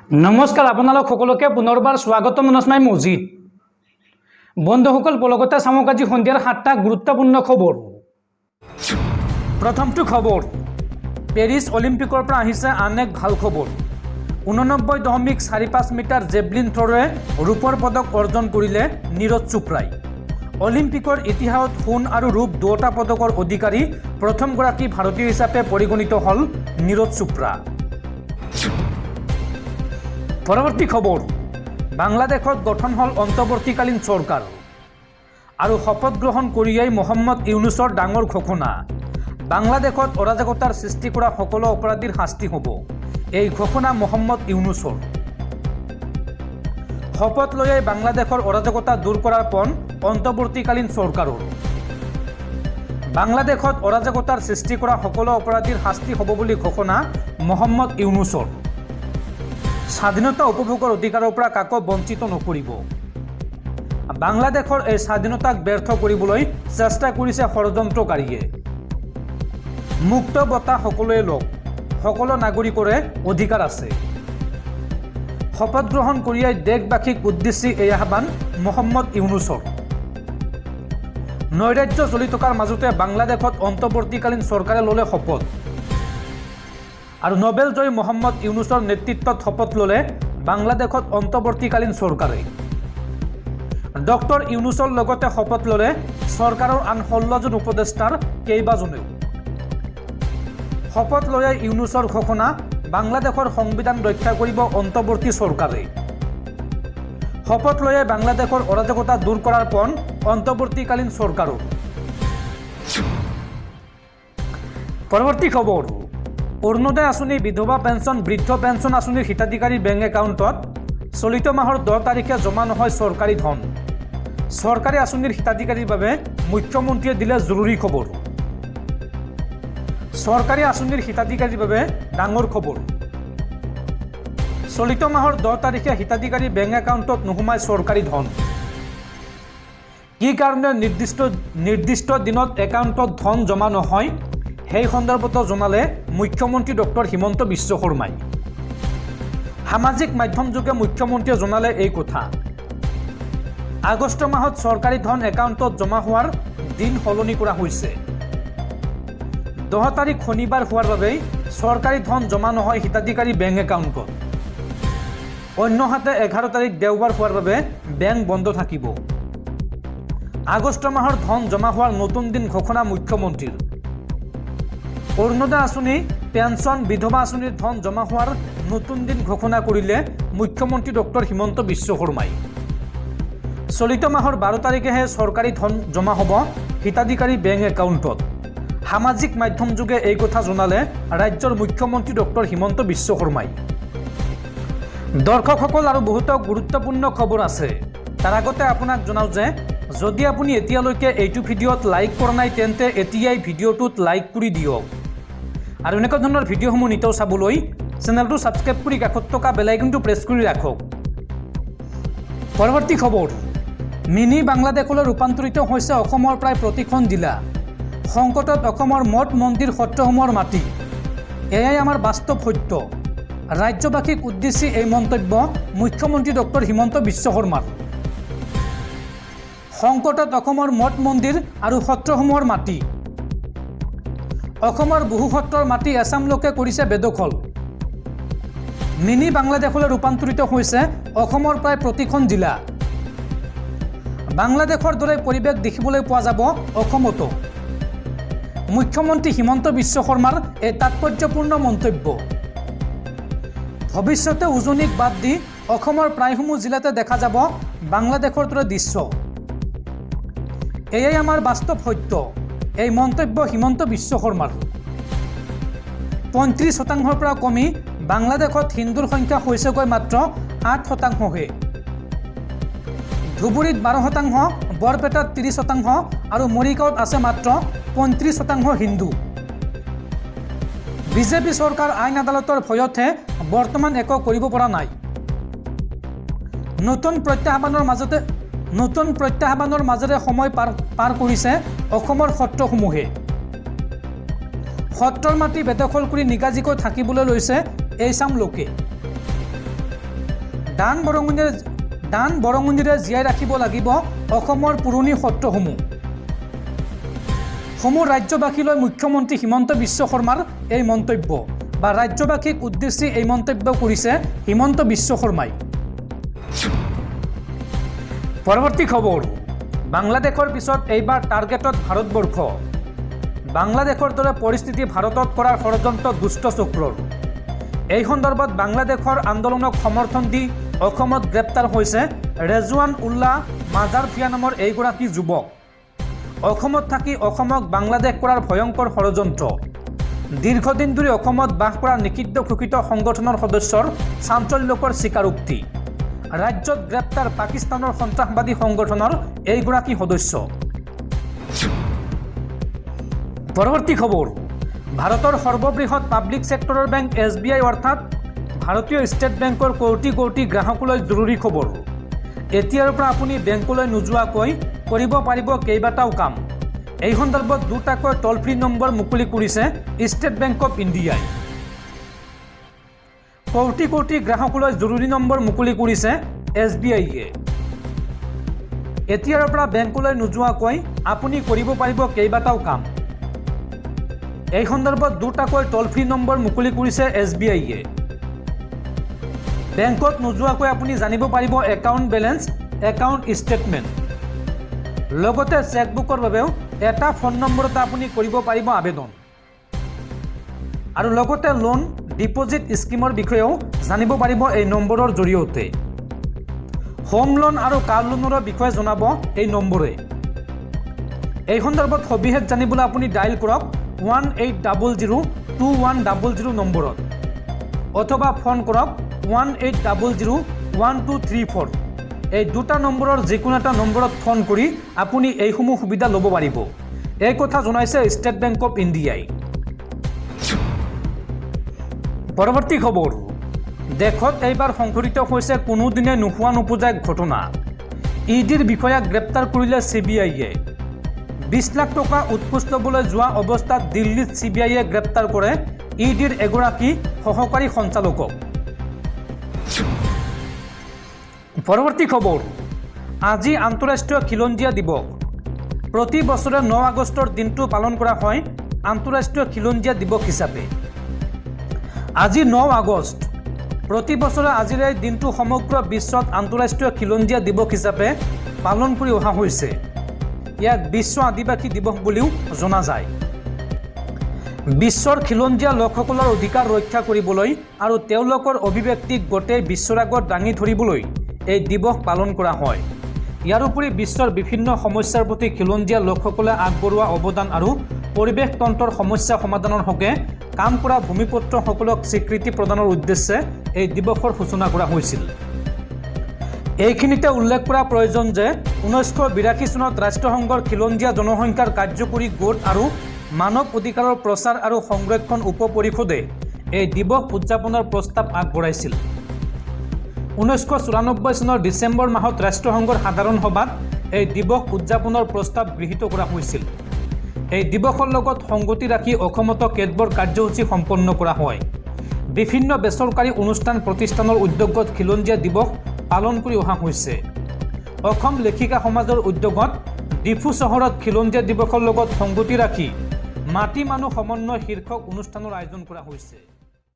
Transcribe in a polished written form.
নমস্কাৰ আপোনালোক সকলোকে পুনৰবাৰ স্বাগতম জনাই মজিদ বন্ধুসকল পলকতে চামক আজি সন্ধিয়াৰ 7টা গুৰুত্বপূৰ্ণ খবৰ। প্ৰথমটো খবৰ, পেৰিছ অলিম্পিকৰ পৰা আহিছে আন এক ভাল খবৰ। 89.45 মিটাৰ জেভলিন থ্ৰৰে ৰূপৰ পদক অৰ্জন কৰিলে নীৰজ চোপ্ৰাই। অলিম্পিকৰ ইতিহাসত সোণ আৰু ৰূপ দুটা পদকৰ অধিকাৰী প্ৰথমগৰাকী ভাৰতীয় হিচাপে পৰিগণিত হ'ল নীৰজ চোপ্ৰা। পৰৱৰ্তী খবৰ, বাংলাদেশত গঠন হ'ল অন্তৱৰ্তীকালীন চৰকাৰ আৰু শপত গ্ৰহণ কৰিয়েই মহম্মদ ইউনুছৰ ডাঙৰ ঘোষণা। বাংলাদেশত অৰাজকতাৰ সৃষ্টি কৰা সকলো অপৰাধীৰ শাস্তি হ'ব, এই ঘোষণা মহম্মদ ইউনুছৰ। শপত লৈয়ে বাংলাদেশৰ অৰাজকতা দূৰ কৰাৰ পণ অন্তৱৰ্তীকালীন চৰকাৰৰ। বাংলাদেশত অৰাজকতাৰ সৃষ্টি কৰা সকলো অপৰাধীৰ শাস্তি হ'ব বুলি ঘোষণা মহম্মদ ইউনুছৰ। স্বাধীনতা উপভোগৰ অধিকাৰৰ পৰা কাকো বঞ্চিত নকৰিব। বাংলাদেশৰ এই স্বাধীনতাক ব্যৰ্থ কৰিবলৈ চেষ্টা কৰিছে ষড়যন্ত্ৰকাৰীয়ে। মুক্ত বঁটা সকলোৱে লওক, সকলো নাগৰিকৰে অধিকাৰ আছে। শপত গ্ৰহণ কৰিয়েই দেশবাসীক উদ্দেশ্যি এই আহ্বান মহম্মদ ইউনুছৰ। নৈৰাজ্য চলি থকাৰ মাজতে বাংলাদেশত অন্তৱৰ্তীকালীন চৰকাৰে ল'লে শপত আৰু নোবেল জয়ী মহম্মদ ইউনুছৰ নেতৃত্বত শপত ল'লে বাংলাদেশত অন্তৱৰ্তীকালীন চৰকাৰে। ডক্টৰ ইউনুছৰ লগতে শপত ল'লে চৰকাৰৰ আন 16জন উপদেষ্টাৰ কেইবাজনেও। শপত লৈয়ে ইউনুছৰ ঘোষণা, বাংলাদেশৰ সংবিধান ৰক্ষা কৰিব অন্তৱৰ্তী চৰকাৰে। শপত লৈয়ে বাংলাদেশৰ অৰাজকতা দূৰ কৰাৰ পণ অন্তৱৰ্তীকালীন চৰকাৰৰ। পৰৱৰ্তী খবৰ, অৰুণোদয় আঁচনি, বিধৱা পেঞ্চন, বৃদ্ধ পেঞ্চন আঁচনিৰ হিতাধিকাৰী বেংক একাউণ্টত চলিত মাহৰ 10 তাৰিখে জমা নহয় চৰকাৰী ধন। চৰকাৰী আঁচনিৰ হিতাধিকাৰীৰ বাবে মুখ্যমন্ত্ৰীয়ে দিলে জৰুৰী খবৰ। চৰকাৰী আঁচনিৰ হিতাধিকাৰীৰ বাবে ডাঙৰ খবৰ। চলিত মাহৰ 10 তাৰিখে হিতাধিকাৰী বেংক একাউণ্টত নোসোমায় চৰকাৰী ধন। কি কাৰণে নিৰ্দিষ্ট দিনত একাউণ্টত ধন জমা নহয় সেই সন্দৰ্ভত জনালে মুখ্যমন্ত্ৰী ডক্টৰ হিমন্ত বিশ্ব শৰ্মাই। সামাজিক মাধ্যমযোগে মুখ্যমন্ত্ৰীয়ে জনালে এই কথা। আগষ্ট মাহত চৰকাৰী ধন একাউণ্টত জমা হোৱাৰ দিন সলনি কৰা হৈছে। 10 তাৰিখ শনিবাৰ হোৱাৰ বাবেই চৰকাৰী ধন জমা নহয় হিতাধিকাৰী বেংক একাউণ্টত। অন্যহাতে 11 তাৰিখ দেওবাৰ হোৱাৰ বাবে বেংক বন্ধ থাকিব। আগষ্ট মাহৰ ধন জমা হোৱাৰ নতুন দিন ঘোষণা মুখ্যমন্ত্ৰীৰ। অৰুণোদয় আঁচনি, পেঞ্চন, বিধৱা আঁচনিৰ ধন জমা হোৱাৰ নতুন দিন ঘোষণা কৰিলে মুখ্যমন্ত্ৰী ডক্টৰ হিমন্ত বিশ্ব শৰ্মাই। চলিত মাহৰ 12 তাৰিখেহে চৰকাৰী ধন জমা হ'ব হিতাধিকাৰী বেংক একাউণ্টত। সামাজিক মাধ্যমযোগে এই কথা জনালে ৰাজ্যৰ মুখ্যমন্ত্ৰী ডক্টৰ হিমন্ত বিশ্ব শৰ্মাই। দৰ্শকসকল, আৰু বহুতো গুৰুত্বপূৰ্ণ খবৰ আছে। তাৰ আগতে আপোনাক জনাওঁ যে যদি আপুনি এতিয়ালৈকে এইটো ভিডিঅ'ত লাইক কৰা নাই তেন্তে এতিয়াই ভিডিঅ'টোত লাইক কৰি দিয়ক আৰু এনেকুৱা ধৰণৰ ভিডিঅ'সমূহ নিতৌ চাবলৈ চেনেলটো ছাবস্ক্ৰাইব কৰি কাষত থকা বেল আইকনটো প্ৰেছ কৰি ৰাখক। পৰৱৰ্তী খবৰ, মিনি বাংলাদেশলৈ ৰূপান্তৰিত হৈছে অসমৰ প্ৰায় প্ৰতিখন জিলা। সংকটত অসমৰ মঠ মন্দিৰ সত্ৰসমূহৰ মাটি, এয়াই আমাৰ বাস্তৱ সত্য। ৰাজ্যবাসীক উদ্দেশ্যি এই মন্তব্য মুখ্যমন্ত্ৰী ডক্টৰ হিমন্ত বিশ্ব শৰ্মাৰ। সংকটত অসমৰ মঠ মন্দিৰ আৰু সত্ৰসমূহৰ মাটি, অসমৰ বহু সত্ৰৰ মাটি এছাম লোকে কৰিছে বেদখল। মিনি বাংলাদেশলৈ ৰূপান্তৰিত হৈছে অসমৰ প্ৰায় প্ৰতিখন জিলা। বাংলাদেশৰ দৰে পৰিৱেশ দেখিবলৈ পোৱা যাব অসমতো। মুখ্যমন্ত্ৰী হিমন্ত বিশ্ব শৰ্মাৰ এই তাৎপৰ্যপূৰ্ণ মন্তব্য। ভৱিষ্যতে উজনিক বাদ দি অসমৰ প্ৰায়সমূহ জিলাতে দেখা যাব বাংলাদেশৰ দৰে দৃশ্য। এয়াই আমাৰ বাস্তৱ সত্য, এই মন্তব্য হিমন্ত বিশ্ব শৰ্মাৰ। 35% পৰা কমি বাংলাদেশত হিন্দুৰ সংখ্যা হৈছেগৈ মাত্ৰ 8%হে। ধুবুৰীত 12%, বৰপেটাত 30% আৰু মৰিগাঁৱত আছে মাত্ৰ 35% হিন্দু। বিজেপি চৰকাৰ আইন আদালতৰ ভয়তহে বৰ্তমান একো কৰিব পৰা নাই। নতুন প্ৰত্যাহ্বানৰ মাজেৰে সময় পাৰ কৰিছে অসমৰ সত্ৰসমূহে। সত্ৰৰ মাটি বেদখল কৰি নিগাজিকৈ থাকিবলৈ লৈছে এইচাম লোকে। দান বৰঙণিৰে জীয়াই ৰাখিব লাগিব অসমৰ পুৰণি সত্ৰসমূহ ৰাজ্যবাসীলৈ মুখ্যমন্ত্ৰী হিমন্ত বিশ্ব শৰ্মাৰ এই মন্তব্য বা ৰাজ্যবাসীক উদ্দেশ্যি এই মন্তব্য কৰিছে হিমন্ত বিশ্ব শৰ্মাই। পৰৱৰ্তী খবৰ, বাংলাদেশৰ পিছত এইবাৰ টাৰ্গেটত ভাৰতবৰ্ষ। বাংলাদেশৰ দৰে পৰিস্থিতি ভাৰতত কৰাৰ ষড়যন্ত্ৰ দুষ্ট চক্ৰৰ। এই সন্দৰ্ভত বাংলাদেশৰ আন্দোলনক সমৰ্থন দি অসমত গ্ৰেপ্তাৰ হৈছে ৰেজৱান উল্লাহ মাজাৰ ভূঞা নামৰ এইগৰাকী যুৱক। অসমত থাকি অসমক বাংলাদেশ কৰাৰ ভয়ংকৰ ষড়যন্ত্ৰ। দীৰ্ঘদিন ধৰি অসমত বাস কৰা নিষিদ্ধ ঘোষিত সংগঠনৰ সদস্যৰ চাঞ্চল্যকৰ স্বীকাৰোক্তি। ৰাজ্যত গ্ৰেপ্তাৰ পাকিস্তানৰ সন্ত্ৰাসবাদী সংগঠনৰ এইগৰাকী সদস্য। পৰৱৰ্তী খবৰ, ভাৰতৰ সৰ্ববৃহৎ পাব্লিক ছেক্টৰৰ বেংক SBI অৰ্থাৎ ভাৰতীয় ষ্টেট বেংকৰ কোটি কোটি গ্ৰাহকলৈ জৰুৰী খবৰ। এতিয়াৰ পৰা আপুনি বেংকলৈ নোযোৱাকৈ কৰিব পাৰিব কেইবাটাও কাম। এই সন্দৰ্ভত দুটাকৈ টল ফ্ৰী নম্বৰ মুকলি কৰিছে ষ্টেট বেংক অফ ইণ্ডিয়াই। কোটি কোটি গ্ৰাহকলৈ জৰুৰী নম্বৰ মুকলি কৰিছে SBIয়ে। এতিয়াৰ পৰা বেংকলৈ নোযোৱাকৈ আপুনি কৰিব পাৰিব কেইবাটাও কাম। এই সন্দৰ্ভত দুটাকৈ টল ফ্ৰী নম্বৰ মুকলি কৰিছে SBIয়ে। বেংকত নোযোৱাকৈ আপুনি জানিব পাৰিব একাউণ্ট বেলেঞ্চ, একাউণ্ট ষ্টেটমেণ্ট। লগতে চেকবুকৰ বাবেও এটা ফোন নম্বৰতে আপুনি কৰিব পাৰিব আবেদন। আৰু লগতে লোন ডিপজিট স্কিমৰ বিষয়েও জানিব পাৰিব এই নম্বৰৰ জৰিয়তে। হোম লোন আৰু কাৰ লোনৰ বিষয়ে জনাব এই নম্বৰে। এই সন্দৰ্ভত সবিশেষ জানিবলৈ আপুনি ডাইল কৰক 18002100 নম্বৰত অথবা ফোন কৰক 18001234। এই দুটা নম্বৰৰ যিকোনো এটা নম্বৰত ফোন কৰি আপুনি এইসমূহ সুবিধা ল'ব পাৰিব। এই কথা জনাইছে ষ্টেট বেংক অফ ইণ্ডিয়াই। পৰৱৰ্তী খবৰ, দেশত এইবাৰ সংঘটিত হৈছে কোনোদিনে নোহোৱা নোপোজা এক ঘটনা। ইডিৰ বিষয়াক গ্ৰেপ্তাৰ কৰিলে CBIয়ে। 20 লাখ টকা উৎকোচ ল'বলৈ যোৱা অৱস্থাত দিল্লীত CBIয়ে গ্ৰেপ্তাৰ কৰে ইডিৰ এগৰাকী সহকাৰী সঞ্চালকক। পৰৱৰ্তী খবৰ, আজি আন্তঃৰাষ্ট্ৰীয় খিলঞ্জীয়া দিৱস। প্ৰতি বছৰে 9 আগষ্টৰ দিনটো পালন কৰা হয় আন্তঃৰাষ্ট্ৰীয় খিলঞ্জীয়া দিৱস হিচাপে। আজি 9 আগষ্ট। প্ৰতি বছৰে আজিৰ এই দিনটো সমগ্ৰ বিশ্বত আন্তঃৰাষ্ট্ৰীয় খিলঞ্জীয়া দিৱস হিচাপে পালন কৰি অহা হৈছে। ইয়াক বিশ্ব আদিবাসী দিৱস বুলিও জনা যায়। বিশ্বৰ খিলঞ্জীয়া লোকসকলৰ অধিকাৰ ৰক্ষা কৰিবলৈ আৰু তেওঁলোকৰ অভিব্যক্তিক গোটেই বিশ্বৰ আগত দাঙি ধৰিবলৈ এই দিৱস পালন কৰা হয়। ইয়াৰ উপৰি বিশ্বৰ বিভিন্ন সমস্যাৰ প্ৰতি খিলঞ্জীয়া লোকসকলে আগবঢ়োৱা অৱদান আৰু পৰিৱেশ তন্ত্ৰৰ সমস্যা সমাধানৰ হকে কাম কৰা ভূমিপুত্ৰসকলক স্বীকৃতি প্ৰদানৰ উদ্দেশ্যে এই দিৱসৰ সূচনা কৰা হৈছিল। এইখিনিতে উল্লেখ কৰা প্ৰয়োজন যে 1982 চনত ৰাষ্ট্ৰসংঘৰ খিলঞ্জীয়া জনসংখ্যাৰ কাৰ্যকৰী গোট আৰু মানৱ অধিকাৰৰ প্ৰচাৰ আৰু সংৰক্ষণ উপ পৰিষদে এই দিৱস উদযাপনৰ প্ৰস্তাৱ আগবঢ়াইছিল। 1994 চনৰ ডিচেম্বৰ মাহত ৰাষ্ট্ৰসংঘৰ সাধাৰণ সভাত এই দিৱস উদযাপনৰ প্ৰস্তাৱ গৃহীত কৰা হৈছিল। এই দিৱসৰ লগত সংগতি ৰাখি অসমতো কেতবোৰ কাৰ্যসূচী সম্পন্ন কৰা হয়। বিভিন্ন বেচৰকাৰী অনুষ্ঠান প্ৰতিষ্ঠানৰ উদ্যোগত খিলঞ্জীয়া দিৱস পালন কৰি অহা হৈছে। অসম লেখিকা সমাজৰ উদ্যোগত ডিফু চহৰত খিলঞ্জীয়া দিৱসৰ লগত সংগতি ৰাখি মাটি মানুহ সমন্বয় শীৰ্ষক অনুষ্ঠানৰ আয়োজন কৰা হৈছে।